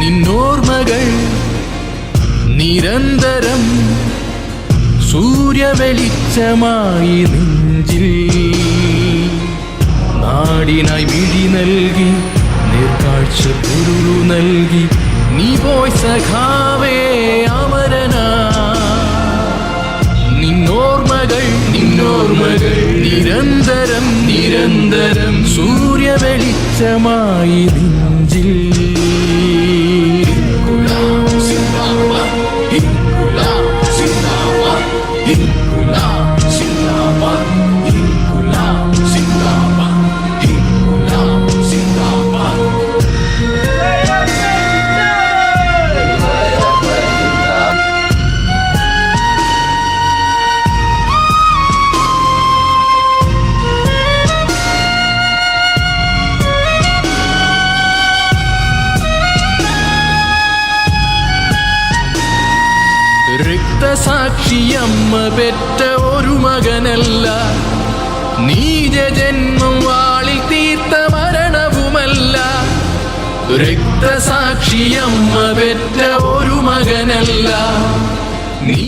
നിന്നോർമ്മകൾ നിരന്തരം സൂര്യവെളിച്ചമായി നെഞ്ചിൽ നാടിനായി വിഴി നൽകി നേർക്കാഴ്ച പൊരുളു നൽകി നീ പോയി സഖാവേ അമരനാ. നിന്നോർമ്മകൾ നിരന്തരം നിരന്തരം സൂര്യവെളിച്ചമായി നെഞ്ചിൽ. രക്തസാക്ഷിയമ്മ പെറ്റ ഒരു മകനല്ല, നീചജന്മം വാളിൽ തീർത്ത മരണവുമല്ല. രക്തസാക്ഷിയമ്മ പെറ്റ ഒരു മകനല്ല, നീ